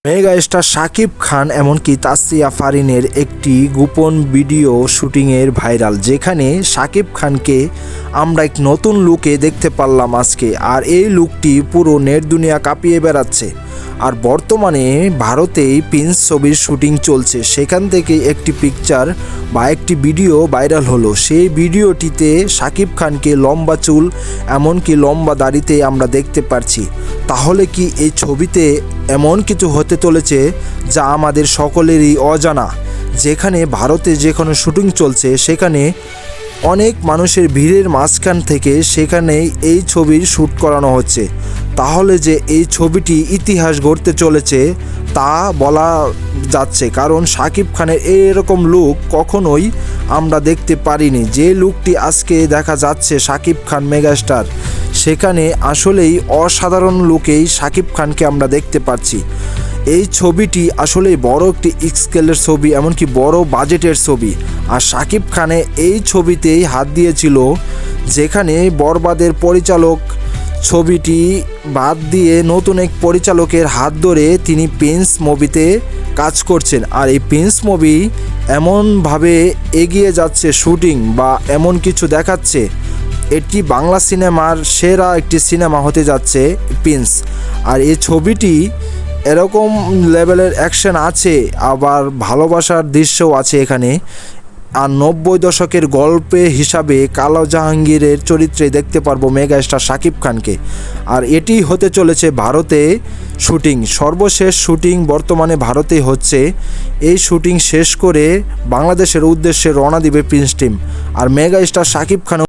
Mega star Shakib Khan এমনকি তাসরিয়া ফারিনের একটি গোপন ভিডিও শুটিংয়ের ভাইরাল, যেখানে শাকিব খানকে আমরা এক নতুন লুকে দেখতে পারলাম আজকে। আর এই লুকটি পুরো নেট দুনিয়া কাঁপিয়ে বেড়াচ্ছে। আর বর্তমানে ভারতেই প্রিন্স ছবির শুটিং চলছে, সেখান থেকে একটি পিকচার বা একটি ভিডিও ভাইরাল হলো। সেই ভিডিওটিতে শাকিব খানকে লম্বা চুল এমনকি লম্বা দাড়িতে আমরা দেখতে পারছি। তাহলে কি এই ছবিতে এমন কিছু হতে চলেছে যা আমাদের সকলেরই অজানা? যেখানে ভারতে যে কোনো শুটিং চলছে, সেখানে অনেক মানুষের ভিড়ের মাঝখান থেকে সেখানে এই ছবির শ্যুট করানো হচ্ছে। তাহলে যে এই ছবিটি ইতিহাস গড়তে চলেছে তা বলা যাচ্ছে, কারণ শাকিব খানের এরকম লুক কখনোই আমরা দেখতে পারিনি। যে লুকটি আজকে দেখা যাচ্ছে শাকিব খান মেগাস্টার, সেখানে আসলেই অসাধারণ লুকেই শাকিব খানকে আমরা দেখতে পাচ্ছি। এই ছবিটি আসলেই বড় একটি স্কেলের ছবি, এমনকি বড় বাজেটের ছবি। আর শাকিব খানে এই ছবিতেই হাত দিয়েছিল, যেখানে বরবাদের পরিচালক ছবিটি বাদ দিয়ে নতুন এক পরিচালকের হাত ধরে তিনি প্রিন্স মুভিতে কাজ করছেন। আর এই প্রিন্স মুভি এমনভাবে এগিয়ে যাচ্ছে শুটিং বা এমন কিছু দেখাচ্ছে, এটি বাংলা সিনেমার সেরা একটি সিনেমা হতে যাচ্ছে প্রিন্স। আর এই ছবিটি এরকম লেভেলের অ্যাকশন আছে, আবার ভালোবাসার দৃশ্যও আছে এখানে। আর 90 দশকের গল্পে হিসাবে কালো জাহাঙ্গীরের চরিত্রে দেখতে পারবো মেগা স্টার শাকিব খানকে। আর এটি হতে চলেছে ভারতে শুটিং, সর্বশেষ শুটিং বর্তমানে ভারতেই হচ্ছে। এই শুটিং শেষ করে বাংলাদেশের উদ্দেশ্যে রওনা দিবে প্রিন্স টিম। আর মেগা স্টার শাকিব খান